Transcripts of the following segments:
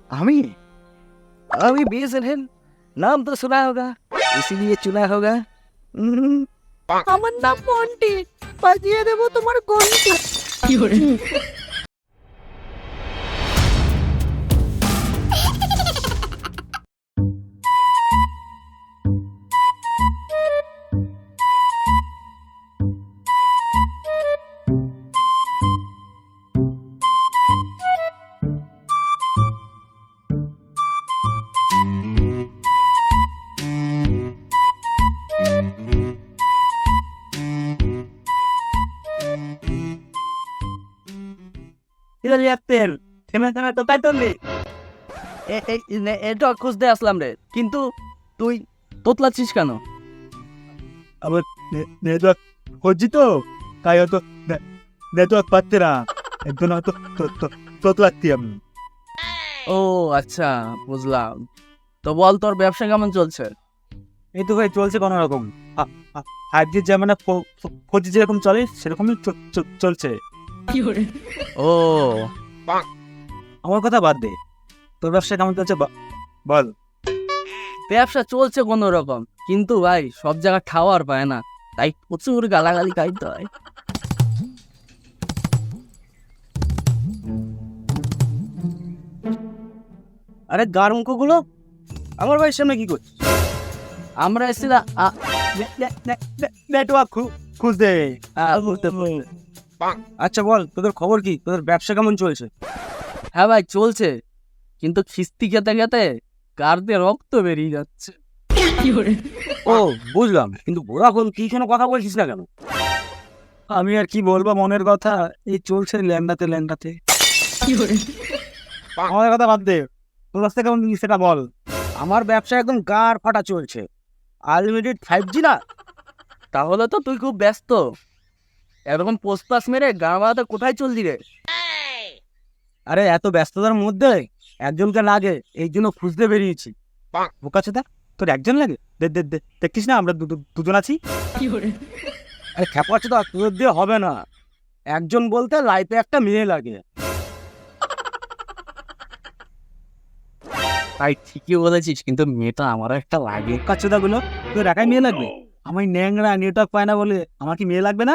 আমি अभी BSNL नाम तो सुना होगा, इसीलिए चुना होगा। আমার নাম মন্টি, বাজিয়ে দেবো তোমার ঘন্টা। থেমে থেমে তো তাই তুললি এটা খুঁজতে আসলাম রে, কিন্তু তুই তোতলাচ্ছিস কেন? আবার নেটওয়ার্ক হচ্ছি তো, তাই হয়তো নেটওয়ার্ক পাচ্ছে না, একজন হয়তো তোতলাচ্ছি আমি। ও আচ্ছা, বুঝলাম। তো বল, তোর ব্যবসা কেমন চলছে? এই তো ভাই চলছে কোনো রকম। 5G যেমন 4G যেরকম চলে সেরকমই চলছে। ও আমার কথা বাদ দে, তোর ব্যবসা কেমন চলছে বল। ব্যবসা চলছে কোনো রকম, কিন্তু ভাই সব জায়গায় খাওয়ার পায় না, তাই প্রচুর গালাগালি খাইতে হয়। আরে গার মুখগুলো আমার ভাইয়ের সামনে কি করছিস? আমরা এসেছিলাম নেটওয়ার্ক খুঁজতে। আচ্ছা বল, তোদের খবর কি? তোদের ব্যবসা কেমন চলছে? হ্যাঁ ভাই চলছে, কিন্তু খিস্তি খেতে খেতে গাড়তে রক্ত বেরিয়ে যাচ্ছে। ও বুঝলাম, কিন্তু এখন কি কোনো কথা বলছিস না কেন? আমি আর কি বলবো মনের কথা, এই চলছে ল্যান্ডাতে ল্যান্ডাতে। আমার কথা বাদ দে, তোর রাস্তা কেমন সেটা বল। আমার ব্যবসা একদম গাড় ফাটা চলছে, আনলিমিটেড 5G না। তাহলে তো তুই খুব ব্যস্ত, এরকম পোস্টপাস মেরে গান বাজাতে কোথায় চলছি রে? আরে এত ব্যস্ততার মধ্যে একজনকে লাগে, এই জন্য খুঁজতে বেরিয়েছি। বোকাচোদা, তোর একজন লাগে? দেখছিস না আমরা দুজন আছি। আরে খেপাচোদা, তোর দিয়ে হবে না, একজন বলতে লাইফে একটা মেয়ে লাগে। তাই ঠিকই বলেছিস, কিন্তু মেয়েটা আমারও একটা লাগে। বোকাচোদা গুলো, তোর একাই মেয়ে লাগবে? আমার ন্যাংরা নেটওয়ার্ক পায় না বলে আমার কি মেয়ে লাগবে না?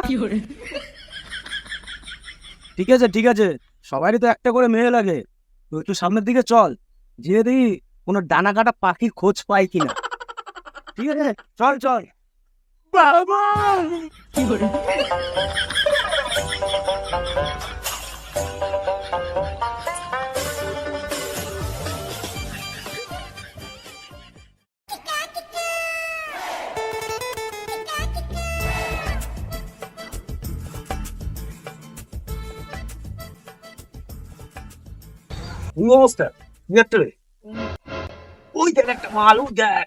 ঠিক আছে ঠিক আছে, সবারই তো একটা করে মেয়ে লাগে। তুই একটু সামনের দিকে চল, যে দেখি কোনো ডানা কাটা পাখির খোঁজ পাই কিনা। ঠিক আছে, চল চল। বাবা নমস্কার, ওই দেখ একটা মাল, ওই দেখ।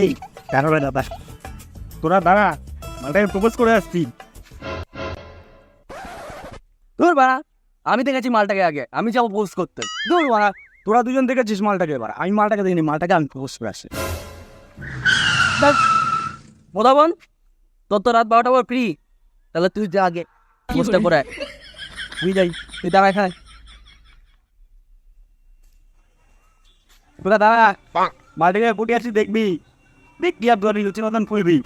এই দাঁড়া দাদা, তোরা দাঁড়া, মালটাকে প্রপোজ করে আসছি। দূর বাড়া, আমি দেখেছি মালটাকে আগে, আমি যাবো পোস্ট করতে। দূর বাড়া, তোরা দুজন দেখেছিস মালটাকে, এবার আমি মালটাকে দেখিনি, মালটাকে আমি প্রপোজ করে আসছি। মোদাবন, তোর তো রাত 12টা পর ফ্রি, তাহলে তুই যা আগে পোস্টটা করে আয়। তুই যাই, তুই দাঁড়ায় খায়। তোরা দাঁড়া, মালটাকে ফুটে আসছি, দেখবি দেখবি আর ধরি লুচি মতন ফুলবি।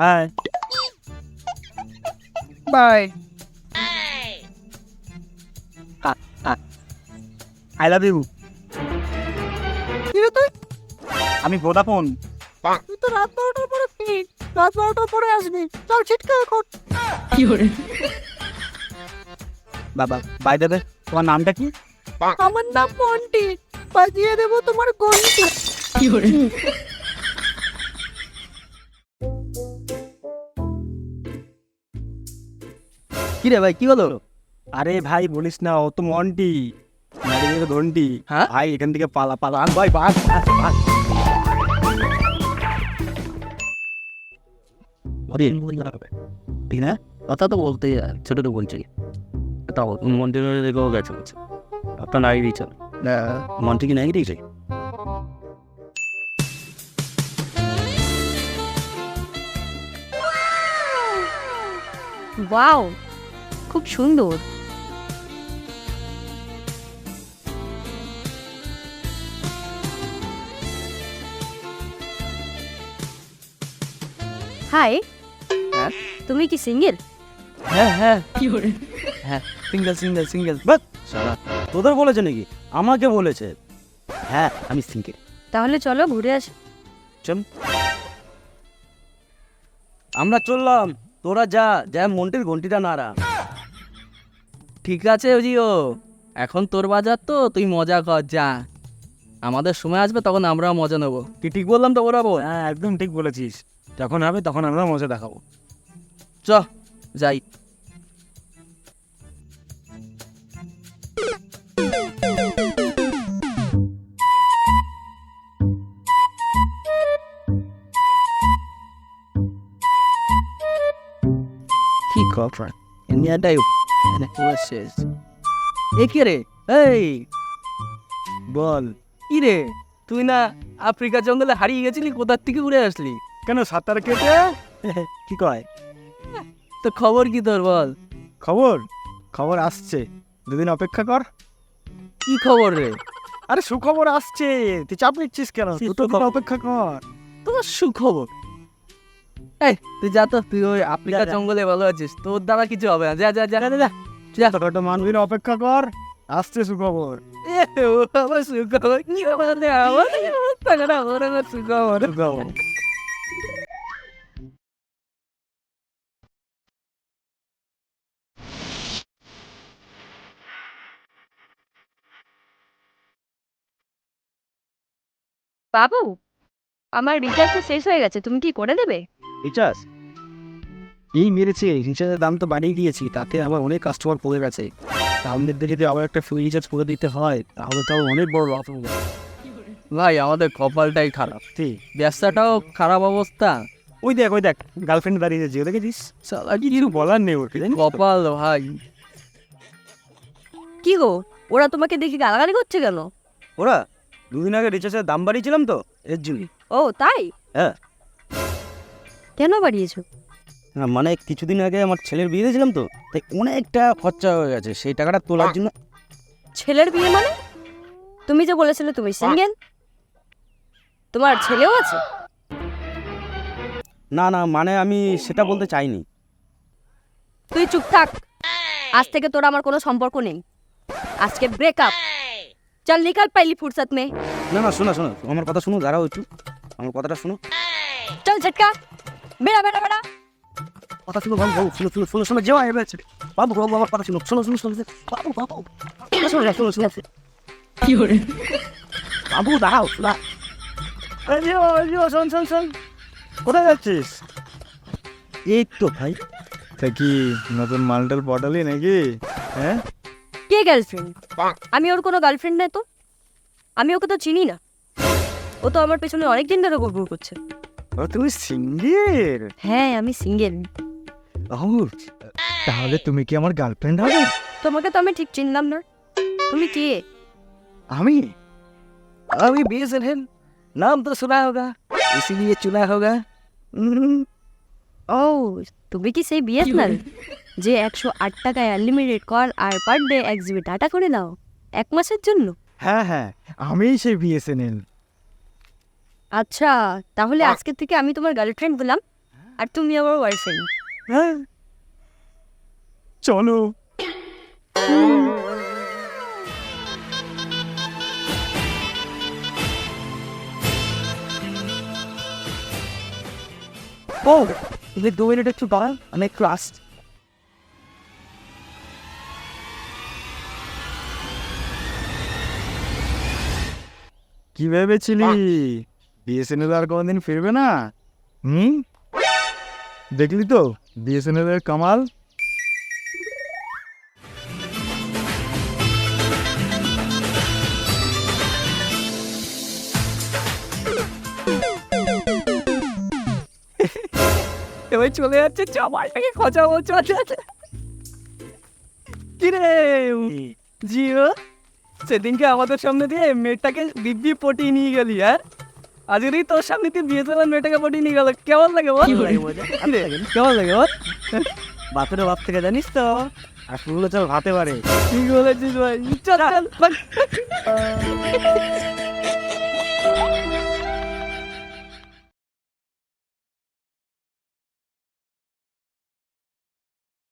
হ্যাঁ বাই। I love you. তুই আমি ভোদাফোন। তুই তো রাত 12টার পরে ফ্রি, রাত 12টার পরে আসবি, চল ছিটকে এখন। বাবা বাই দাদা, তোমার নামটা কি? আমার নাম মন্টি, বাজিয়ে দেবো তোমার ঘন্টা। কি রে ভাই কি হলো? আরে ভাই বলিস না, ও তো মন্টি নারীদের ঘন্টি। হ্যাঁ? ভাই এখান থেকে পালা পালা, আন ভাই ভাগ ভাগ, ভাগ। ঠিক না, কথা তো বলতে ছোট তো বলছি। তাও মন্দিরের দিকেও গেছে বলছে আপনার নাই দিয়েছে মন্ত্রী কি নাই দিয়েছে? ওয়াও, খুব সুন্দর। হাই, হ্যাঁ? তুমি কি সিঙ্গেল? হ্যাঁ হ্যাঁ হ্যাঁ, সিঙ্গেল সিঙ্গেল সিঙ্গেল। বাস সারা তোদের বলেছে নাকি? আমাকে বলেছে। হ্যাঁ আমি সিঙ্গেল। তাহলে চলো ঘুরে আসি। চল আমরা চললাম, তোরা যা যা মন্টির ঘন্টিটা নাড়া। ঠিক আছে জিও, এখন তোর বাজার তো তুই মজা কর যা, আমাদের সময় আসবে তখন আমরাও মজা নেবো। কি ঠিক বললাম তো বরাবো? হ্যাঁ একদম ঠিক বলেছিস, যখন হবে তখন আমরা মজা দেখাবো। চ যাই। কি কথা এনিয়াটাই শেষ। এ কে রে? এই বল কি রে, তুই না আফ্রিকা জঙ্গলে হারিয়ে গেছিলি, কোথার থেকে উড়ে আসলি? কেন সাঁতার কেটে কি কয়? তো খবর কি তোর বল? খবর খবর আসছে, দুদিন অপেক্ষা কর। কি খবর রে? আরে সুখবর আসছে, তুই চাপ নিচ্ছিস কেন? কি দুটো দিন সুখবর? অপেক্ষা কর। তোর সুখবর? এই তুই যা তো, তুই ওই আফ্রিকা যা। জঙ্গলে ভালো আছিস, তোর দ্বারা কিছু হবে না। যা যা যা যা। ছোটখাটো মানবীর অপেক্ষা কর, আসছে সুখবর। এ, ও আমার সুখবর কি খবর রে? আমার টাকাটা আমার সুখবর। সুখবর। বাবু, আমার রিচার্জটা শেষ হয়ে গেছে, তুমি কি করে দেবে? রিচার্জ এই মেরেছে, রিচার্জের দাম তো বাড়িয়ে দিয়েছি, তাতে আমার অনেক কাস্টমার পড়ে গেছে। আমাদের যদি আবার একটা ফ্রি রিচার্জ করে দিতে হয় তাহলে তো অনেক বড় লস হবে। ভাই আমাদের কপালটাই খারাপ, ঠিক, ব্যবসাটাও খারাপ অবস্থা। ওই দেখ গার্লফ্রেন্ড দাঁড়িয়েছে, দেখেছিস? শালা কি কিছু বলার নেই ওর, জানিস তো? কপাল ভাই। কি গো, ওরা তোমাকে দেখে গালাগালি করছে কেন? ওরা দুদিন আগে রিচার্জের দাম বাড়িয়েছিলাম তো, এর জন্য। ও তাই? হ্যাঁ কেন বাড়িয়েছো? না, মানে কিছুদিন আগে আমার ছেলের বিয়ে দিয়েছিলাম তো, তাই অনেকটা খরচা হয়ে গেছে, সেই টাকাটা তোলার জন্য। ছেলের বিয়ে মানে? তুমি যে বলেছিলে তুমি সিঙ্গেল, তোমার ছেলেও আছে? না না, মানে আমি সেটা বলতে চাইনি। তুই চুপ থাক, আজ থেকে তোর আমার কোনো সম্পর্ক নেই, আজকে ব্রেকআপ। চল নিকাল পাইলি ফুরসত মে। না না, শোনো শোনো, আমার কথা শোনো, দাঁড়াও একটু, আমার কথাটা শোনো। চল ঝটকা, বেড়া বেড়া বেড়া। কথা শুনো বাবু, বাবু শুনো শুনো শুনো শোনো, যেও এবার বাবু বাবু আমার কথা শুনো, শোনো শোনো শোনো বাবু বাবু শোনো শোনো শোনো কি করে? বাবু দাঁড়াও, শোন শোন শোন, কোথায় যাচ্ছিস? এই তো ভাই। তা কি নতুন মালটার পটালি নাকি? হ্যাঁ কে গার্লফ্রেন্ড? আমি ওর কোনো গার্লফ্রেন্ড নাই তো, আমি ওকে তো চিনি না, ও তো আমার পেছনে অনেক দিন ধরে ঘুরঘুর করছে। ও তুমি সিঙ্গেল? হ্যাঁ আমি সিঙ্গেল। তাহলে তুমি কি আমার গার্লফ্রেন্ড হবে? তোমাকে তো আমি ঠিক চিনলাম না, তুমি কে? আমি আমি BSNL, नाम तो सुना होगा, इसीलिए चुना होगा। ও তুমি কি সেই বিএসএনএল যে 108 টাকায় আনলিমিটেড কল আর পার ডে 1 জিবি ডাটা করে দাও 1 মাসের জন্য? হ্যাঁ হ্যাঁ, আমি সেই BSNL। আচ্ছা, তাহলে আজকে থেকে আমি তোমার গার্লফ্রেন্ড হলাম আর তুমি আমার বয়ফ্রেন্ড। হ্যাঁ চলো। ও তুমি 2 মিনিট একটু দাঁড়ান, আমি একটু আসছি। কি ভেবেছিলি BSNL আর কোনদিন ফিরবে না? দেখলি তো BSNL এর কামাল। এবার চলে যাচ্ছে চামাইটাকে খচা বলছে কিরে জিও, সেদিনকে আমাদের সামনে দিয়ে মেয়েটাকে দিব্যি পটিয়ে নিয়ে গেলি আর আজকেরই তোর সামনে দিয়ে বিয়ে তোলার মেয়েটাকে পটিয়ে নিয়ে গেল, কেমন লাগে বল? কিরে, কেমন লাগে বল? বাপের বাপ থেকে জানিস তো, আর শুনলো চল ভাতে পারে। ঠিক বলেছিস ভাই, চল চল ভাগ।